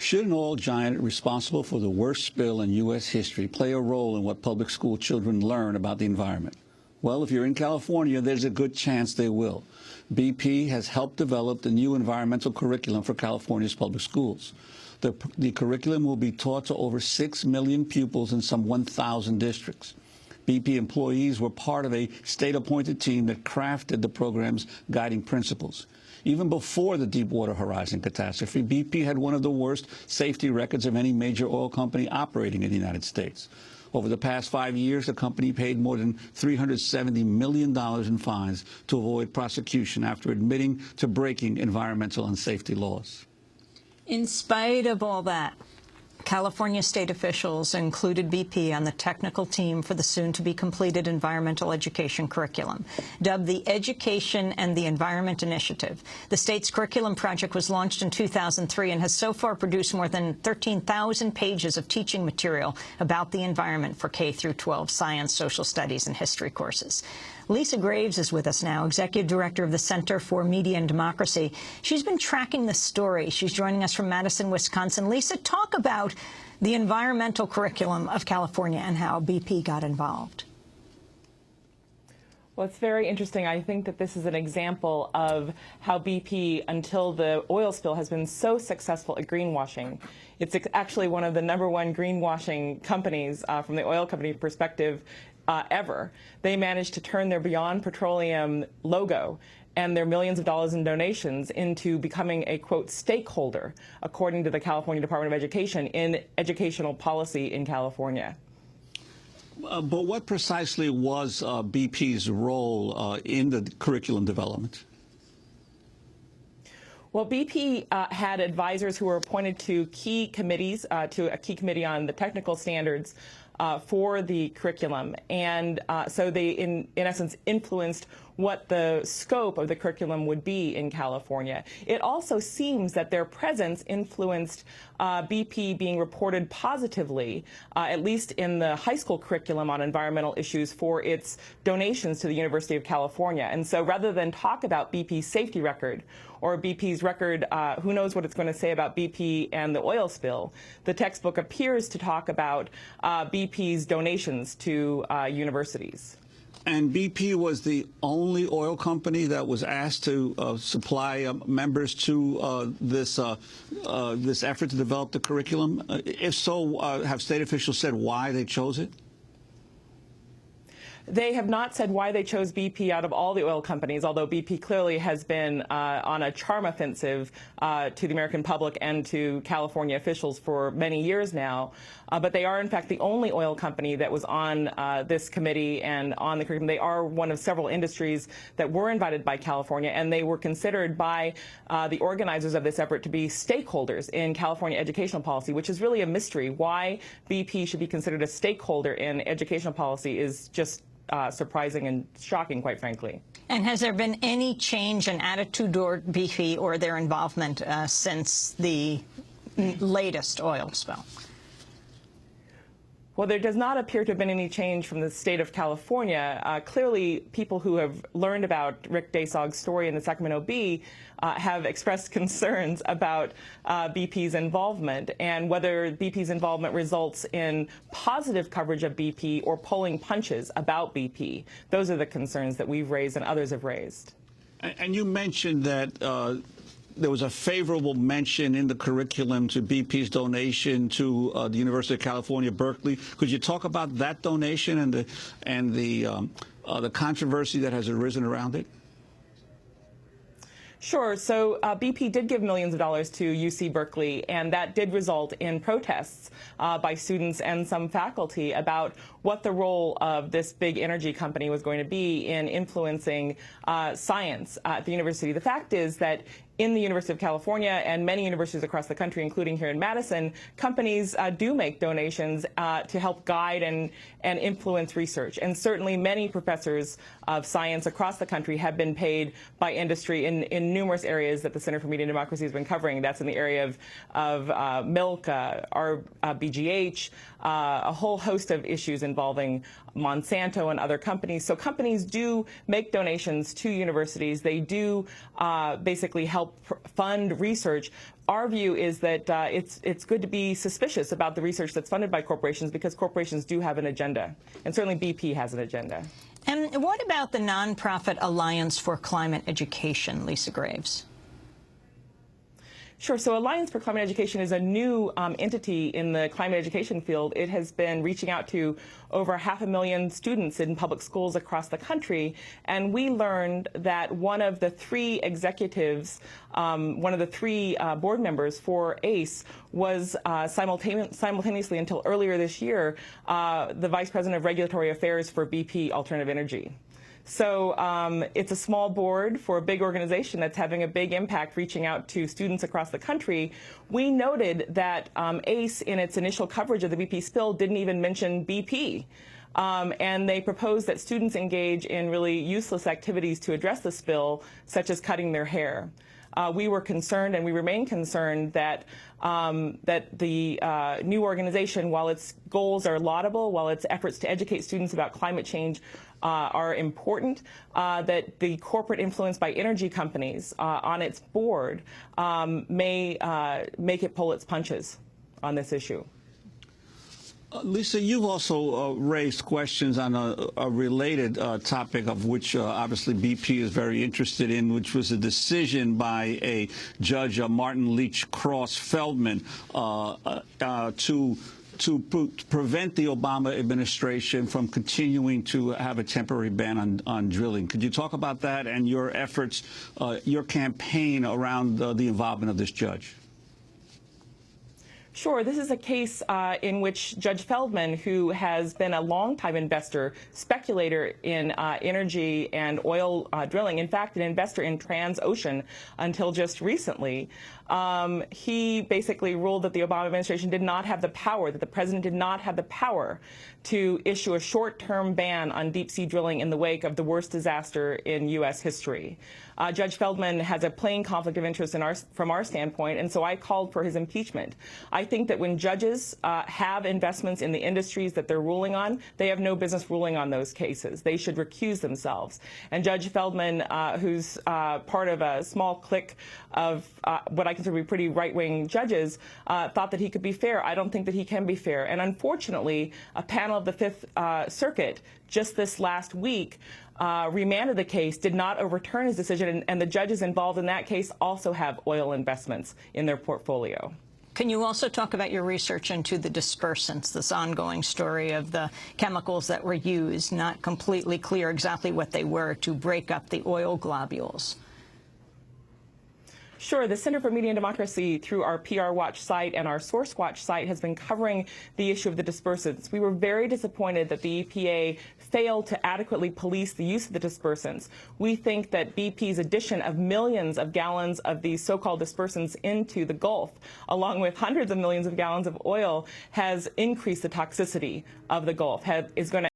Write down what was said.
Should an oil giant responsible for the worst spill in U.S. history play a role in what public school children learn about the environment? Well, if you're in California, there's a good chance they will. BP has helped develop the new environmental curriculum for California's public schools. The curriculum will be taught to over 6 million pupils in some 1,000 districts. BP employees were part of a state-appointed team that crafted the program's guiding principles. Even before the Deepwater Horizon catastrophe, BP had one of the worst safety records of any major oil company operating in the United States. Over the past 5 years, the company paid more than $370 million in fines to avoid prosecution after admitting to breaking environmental and safety laws. In spite of all that, California state officials included BP on the technical team for the soon-to-be-completed environmental education curriculum. Dubbed the Education and the Environment Initiative, the state's curriculum project was launched in 2003 and has so far produced more than 13,000 pages of teaching material about the environment for K-12 science, social studies, and history courses. Lisa Graves is with us now, Executive Director of the Center for Media and Democracy. She's been tracking this story. She's joining us from Madison, Wisconsin. Lisa, talk about the environmental curriculum of California and how BP got involved. Well, it's very interesting. I think that this is an example of how BP, until the oil spill, has been so successful at greenwashing. It's actually one of the #1 greenwashing companies from the oil company perspective ever. They managed to turn their Beyond Petroleum logo and their millions of dollars in donations into becoming a, quote, stakeholder, according to the California Department of Education, in educational policy in California. But what precisely was BP's role in the curriculum development? Well, BP had advisors who were appointed to key committees, to a key committee on the technical standards for the curriculum. And so they, in essence, influenced what the scope of the curriculum would be in California. It also seems that their presence influenced BP being reported positively, at least in the high school curriculum on environmental issues, for its donations to the University of California. And so rather than talk about BP's safety record or BP's record, who knows what it's going to say about BP and the oil spill, the textbook appears to talk about BP's donations to universities. And BP was the only oil company that was asked to supply members to this effort to develop the curriculum. If so, have state officials said why they chose it? They have not said why they chose BP out of all the oil companies, although BP clearly has been on a charm offensive to the American public and to California officials for many years now. But they are, in fact, the only oil company that was on this committee and on the curriculum. They are one of several industries that were invited by California, and they were considered by the organizers of this effort to be stakeholders in California educational policy, which is really a mystery. Why BP should be considered a stakeholder in educational policy is just surprising and shocking, quite frankly. And has there been any change in attitude toward BP or their involvement since the latest oil spill? Well, there does not appear to have been any change from the state of California. Clearly, people who have learned about Rick Dasog's story in the Sacramento Bee have expressed concerns about BP's involvement and whether BP's involvement results in positive coverage of BP or pulling punches about BP. Those are the concerns that we've raised and others have raised. And you mentioned that there was a favorable mention in the curriculum to BP's donation to the University of California, Berkeley. Could you talk about that donation and the controversy that has arisen around it? Sure. So BP did give millions of dollars to UC Berkeley, and that did result in protests by students and some faculty about what the role of this big energy company was going to be in influencing science at the university. The fact is that in the University of California and many universities across the country, including here in Madison, companies do make donations to help guide and influence research. And certainly many professors of science across the country have been paid by industry in numerous areas that the Center for Media and Democracy has been covering. That's in the area of milk, BGH, a whole host of issues involving Monsanto and other companies. So companies do make donations to universities. They do basically help help fund research. Our view is that it's good to be suspicious about the research that's funded by corporations, because corporations do have an agenda, and certainly BP has an agenda. And what about the nonprofit Alliance for Climate Education, Lisa Graves? Sure. So Alliance for Climate Education is a new entity in the climate education field. It has been reaching out to over 500,000 students in public schools across the country. And we learned that one of the three executives, one of the three board members for ACE was simultaneously until earlier this year, the Vice President of Regulatory Affairs for BP Alternative Energy. So it's a small board for a big organization that's having a big impact reaching out to students across the country. We noted that ACE, in its initial coverage of the BP spill, didn't even mention BP. And they proposed that students engage in really useless activities to address the spill, such as cutting their hair. We were concerned, and we remain concerned, that the new organization, while its goals are laudable, while its efforts to educate students about climate change are important, that the corporate influence by energy companies on its board may make it pull its punches on this issue. Lisa, you've also raised questions on a related topic, of which obviously BP is very interested in, which was a decision by a judge, Martin Leach Cross Feldman, to prevent the Obama administration from continuing to have a temporary ban on drilling. Could you talk about that and your efforts, your campaign around the involvement of this judge? Sure. This is a case in which Judge Feldman, who has been a longtime investor, speculator in energy and oil drilling, in fact, an investor in Transocean until just recently, he basically ruled that the Obama administration did not have the power, that the president did not have the power to issue a short-term ban on deep-sea drilling in the wake of the worst disaster in U.S. history. Judge Feldman has a plain conflict of interest from our standpoint, and so I called for his impeachment. I think that when judges have investments in the industries that they're ruling on, they have no business ruling on those cases. They should recuse themselves. And Judge Feldman, who's part of a small clique of what I consider to be pretty right-wing judges, thought that he could be fair. I don't think that he can be fair. And unfortunately, a panel of the Fifth Circuit just this last week remanded the case, did not overturn his decision, and the judges involved in that case also have oil investments in their portfolio. Can you also talk about your research into the dispersants, this ongoing story of the chemicals that were used, not completely clear exactly what they were, to break up the oil globules? Sure. The Center for Media and Democracy, through our PR Watch site and our Source Watch site, has been covering the issue of the dispersants. We were very disappointed that the EPA failed to adequately police the use of the dispersants. We think that BP's addition of millions of gallons of these so-called dispersants into the Gulf, along with hundreds of millions of gallons of oil, has increased the toxicity of the Gulf, is going to